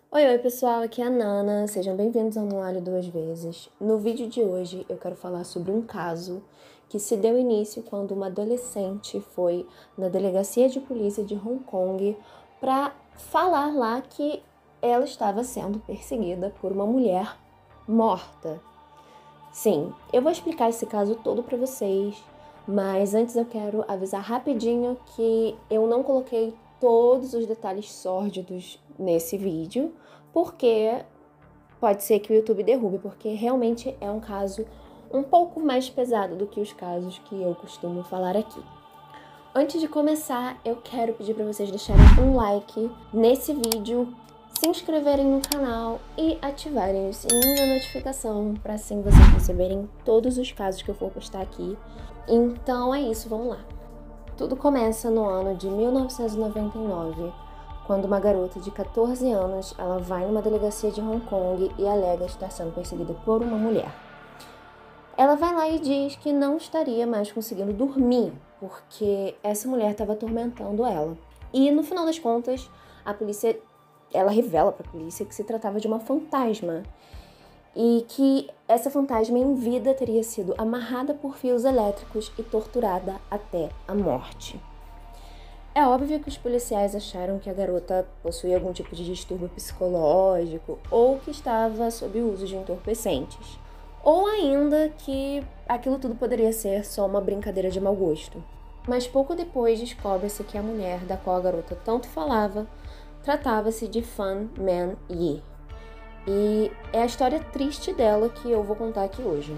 Oi, pessoal, aqui é a Nana, sejam bem-vindos ao No Alho Duas Vezes. No vídeo de hoje eu quero falar sobre um caso que se deu início quando uma adolescente foi na delegacia de polícia de Hong Kong para falar lá que ela estava sendo perseguida por uma mulher morta. Sim, eu vou explicar esse caso todo para vocês, mas antes eu quero avisar rapidinho que eu não coloquei todos os detalhes sórdidos nesse vídeo, porque pode ser que o YouTube derrube, porque realmente é um caso um pouco mais pesado do que os casos que eu costumo falar aqui. Antes de começar, eu quero pedir para vocês deixarem um like nesse vídeo, se inscreverem no canal e ativarem o sininho da notificação para assim vocês receberem todos os casos que eu for postar aqui. Então é isso, vamos lá. Tudo começa no ano de 1999, quando uma garota de 14 anos ela vai numa delegacia de Hong Kong e alega estar sendo perseguida por uma mulher. Ela vai lá e diz que não estaria mais conseguindo dormir, porque essa mulher estava atormentando ela. E no final das contas, a polícia, ela revela para a polícia que se tratava de uma fantasma e que essa fantasma em vida teria sido amarrada por fios elétricos e torturada até a morte. É óbvio que os policiais acharam que a garota possuía algum tipo de distúrbio psicológico ou que estava sob o uso de entorpecentes. Ou ainda que aquilo tudo poderia ser só uma brincadeira de mau gosto. Mas pouco depois descobre-se que a mulher da qual a garota tanto falava tratava-se de Fan Man Yi. E é a história triste dela que eu vou contar aqui hoje.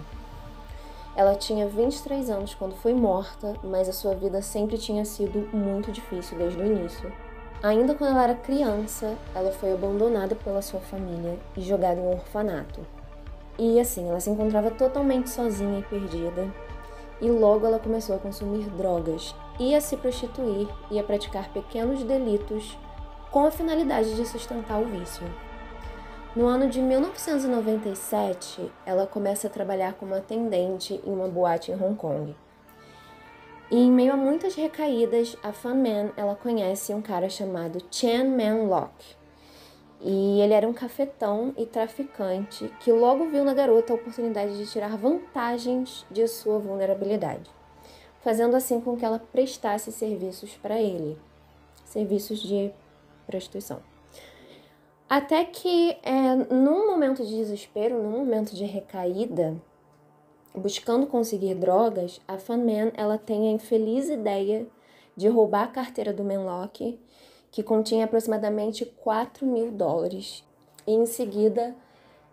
Ela tinha 23 anos quando foi morta, mas a sua vida sempre tinha sido muito difícil desde o início. Ainda quando ela era criança, ela foi abandonada pela sua família e jogada em um orfanato. E assim, ela se encontrava totalmente sozinha e perdida. E logo ela começou a consumir drogas, ia se prostituir e a praticar pequenos delitos com a finalidade de sustentar o vício. No ano de 1997, ela começa a trabalhar como atendente em uma boate em Hong Kong. E em meio a muitas recaídas, a Fan Man ela conhece um cara chamado Chen Man Lok. E ele era um cafetão e traficante que logo viu na garota a oportunidade de tirar vantagens de sua vulnerabilidade, fazendo assim com que ela prestasse serviços para ele, serviços de prostituição. Até que, num momento de desespero, num momento de recaída, buscando conseguir drogas, a Fan Man ela tem a infeliz ideia de roubar a carteira do Manlock, que continha aproximadamente $4.000, e em seguida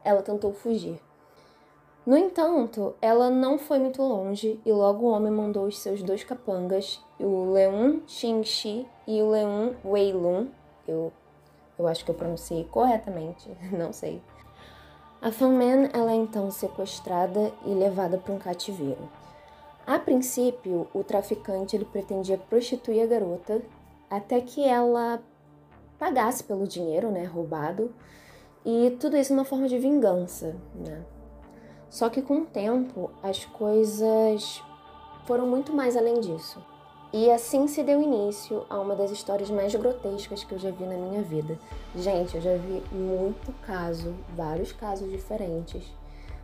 ela tentou fugir. No entanto, ela não foi muito longe e logo o homem mandou os seus dois capangas, o Leung Xingxi e o Leung Weilun. Eu acho que eu pronunciei corretamente, não sei. A Fan Man ela é então sequestrada e levada para um cativeiro. A princípio, o traficante ele pretendia prostituir a garota até que ela pagasse pelo dinheiro, roubado, e tudo isso uma forma de vingança, Só que com o tempo, as coisas foram muito mais além disso. E assim se deu início a uma das histórias mais grotescas que eu já vi na minha vida. Gente, eu já vi muito caso, vários casos diferentes,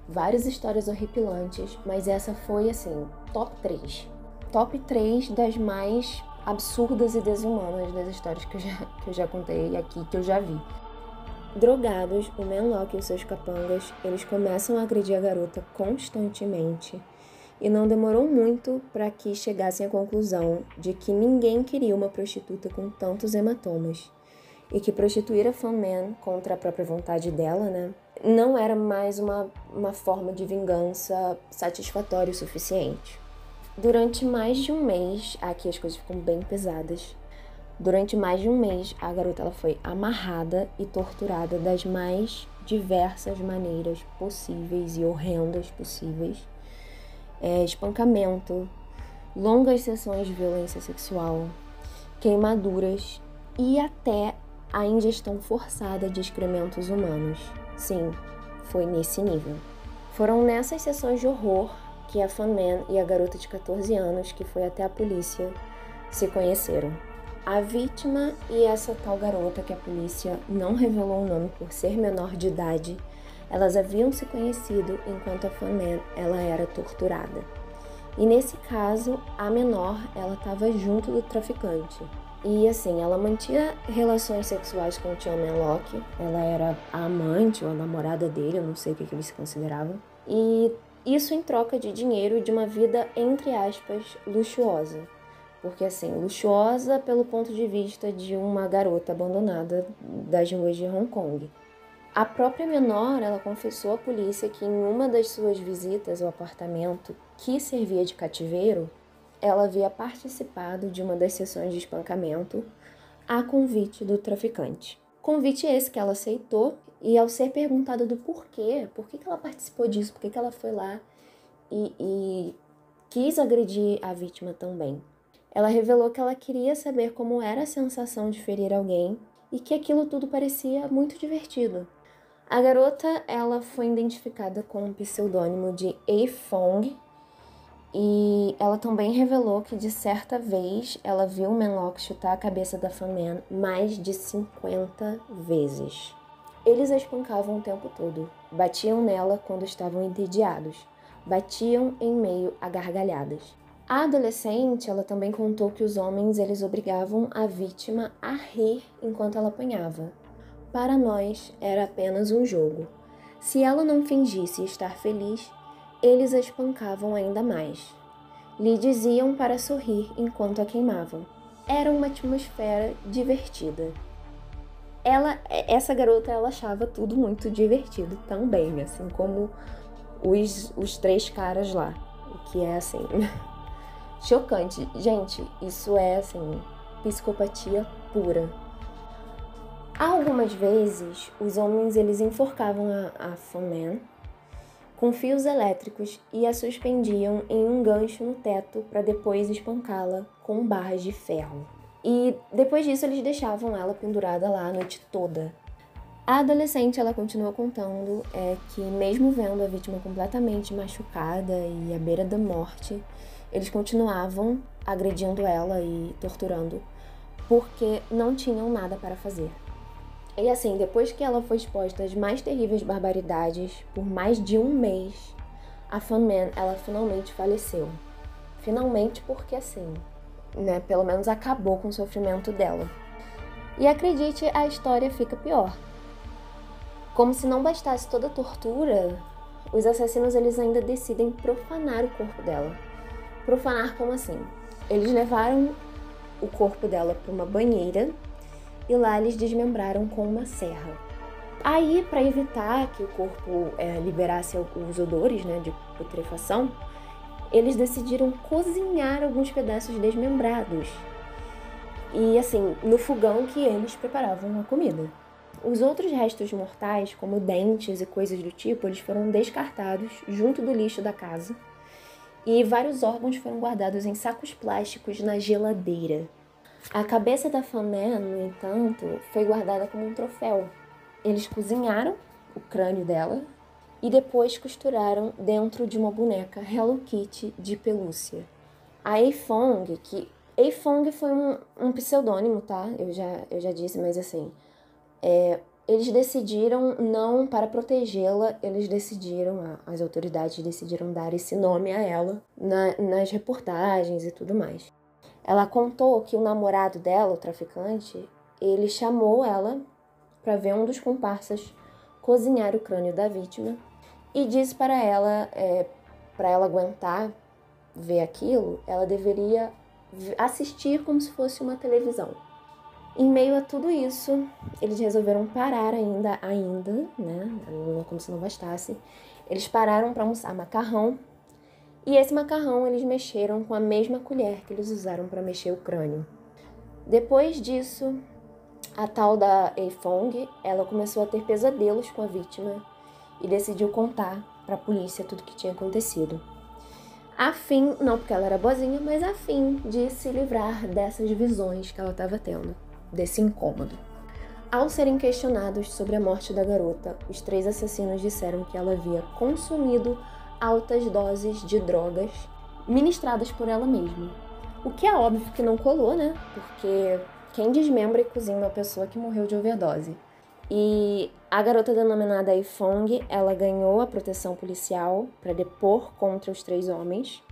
várias histórias horripilantes, mas essa foi, assim, top 3. Top 3 das mais absurdas e desumanas das histórias que eu já contei aqui, que eu já vi. Drogados, o Manlock e os seus capangas, eles começam a agredir a garota constantemente. E não demorou muito para que chegassem à conclusão de que ninguém queria uma prostituta com tantos hematomas. E que prostituir a Fan Man contra a própria vontade dela, não era mais uma forma de vingança satisfatória o suficiente. Durante mais de um mês, aqui as coisas ficam bem pesadas. Durante mais de um mês, a garota ela foi amarrada e torturada das mais diversas maneiras possíveis e horrendas possíveis. Espancamento, longas sessões de violência sexual, queimaduras e até a ingestão forçada de excrementos humanos. Sim, foi nesse nível. Foram nessas sessões de horror que a Fan Man e a garota de 14 anos, que foi até a polícia, se conheceram. A vítima e essa tal garota, que a polícia não revelou o nome por ser menor de idade, elas haviam se conhecido enquanto a Fan ela era torturada. E nesse caso, a menor, ela estava junto do traficante. E assim, ela mantinha relações sexuais com o Tian Menlock, ela era a amante ou a namorada dele, eu não sei o que eles se consideravam. E isso em troca de dinheiro e de uma vida, entre aspas, luxuosa. Porque assim, luxuosa pelo ponto de vista de uma garota abandonada das ruas de Hong Kong. A própria menor, ela confessou à polícia que em uma das suas visitas ao apartamento, que servia de cativeiro, ela havia participado de uma das sessões de espancamento a convite do traficante. Convite esse que ela aceitou, e ao ser perguntada do porquê, por que ela participou disso, por que ela foi lá e quis agredir a vítima também. Ela revelou que ela queria saber como era a sensação de ferir alguém e que aquilo tudo parecia muito divertido. A garota, ela foi identificada com o pseudônimo de A. Fong, e ela também revelou que de certa vez ela viu o Menlock chutar a cabeça da Fan mais de 50 vezes. Eles a espancavam o tempo todo, batiam nela quando estavam entediados, batiam em meio a gargalhadas. A adolescente, ela também contou que os homens, eles obrigavam a vítima a rir enquanto ela apanhava. Para nós, era apenas um jogo. Se ela não fingisse estar feliz, eles a espancavam ainda mais. Lhe diziam para sorrir enquanto a queimavam. Era uma atmosfera divertida. Essa garota, ela achava tudo muito divertido também, assim como os três caras lá. O que é, assim, chocante. Gente, isso é, assim, psicopatia pura. Algumas vezes, os homens, eles enforcavam a Fan com fios elétricos e a suspendiam em um gancho no teto para depois espancá-la com barras de ferro. E depois disso eles deixavam ela pendurada lá a noite toda. A adolescente, ela continua contando que mesmo vendo a vítima completamente machucada e à beira da morte, eles continuavam agredindo ela e torturando porque não tinham nada para fazer. E assim, depois que ela foi exposta às mais terríveis barbaridades por mais de um mês, a Fan ela finalmente faleceu. Finalmente porque assim, né, pelo menos acabou com o sofrimento dela. E acredite, a história fica pior. Como se não bastasse toda a tortura, os assassinos, eles ainda decidem profanar o corpo dela. Profanar como assim? Eles levaram o corpo dela para uma banheira e lá eles desmembraram com uma serra. Aí, para evitar que o corpo liberasse os odores, né, de putrefação, eles decidiram cozinhar alguns pedaços desmembrados. E assim, no fogão que eles preparavam a comida. Os outros restos mortais, como dentes e coisas do tipo, eles foram descartados junto do lixo da casa. E vários órgãos foram guardados em sacos plásticos na geladeira. A cabeça da Fan, no entanto, foi guardada como um troféu. Eles cozinharam o crânio dela e depois costuraram dentro de uma boneca Hello Kitty de pelúcia. A A-Fong, que A-Fong foi um pseudônimo, tá? Eu já disse, mas assim, eles decidiram não, para protegê-la, as autoridades decidiram dar esse nome a ela nas reportagens e tudo mais. Ela contou que o namorado dela, o traficante, ele chamou ela para ver um dos comparsas cozinhar o crânio da vítima e disse para ela aguentar ver aquilo, ela deveria assistir como se fosse uma televisão. Em meio a tudo isso, eles resolveram parar ainda, né, como se não bastasse. Eles pararam para almoçar macarrão. E esse macarrão eles mexeram com a mesma colher que eles usaram para mexer o crânio. Depois disso, a tal da A-Fong, ela começou a ter pesadelos com a vítima e decidiu contar para a polícia tudo o que tinha acontecido. A fim, não porque ela era boazinha, mas a fim de se livrar dessas visões que ela estava tendo, desse incômodo. Ao serem questionados sobre a morte da garota, os três assassinos disseram que ela havia consumido altas doses de drogas ministradas por ela mesma. O que é óbvio que não colou, né? Porque Quem desmembra e cozinha uma pessoa que morreu de overdose? E a garota denominada Ifong, ela ganhou a proteção policial para depor contra os 3 homens.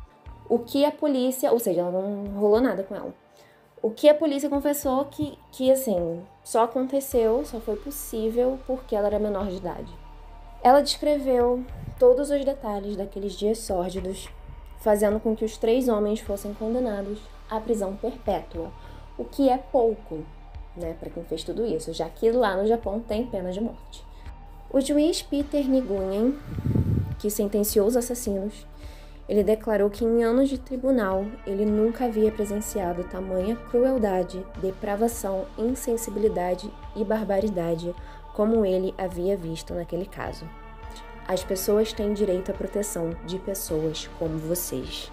O que a polícia, ou seja, ela não rolou nada com ela. O que a polícia confessou que assim, só aconteceu, só foi possível porque ela era menor de idade. Ela descreveu todos os detalhes daqueles dias sórdidos, fazendo com que os 3 homens fossem condenados à prisão perpétua, o que é pouco, né, para quem fez tudo isso, já que lá no Japão tem pena de morte. O juiz Peter Nguyen, que sentenciou os assassinos, ele declarou que em anos de tribunal ele nunca havia presenciado tamanha crueldade, depravação, insensibilidade e barbaridade como ele havia visto naquele caso. As pessoas têm direito à proteção de pessoas como vocês.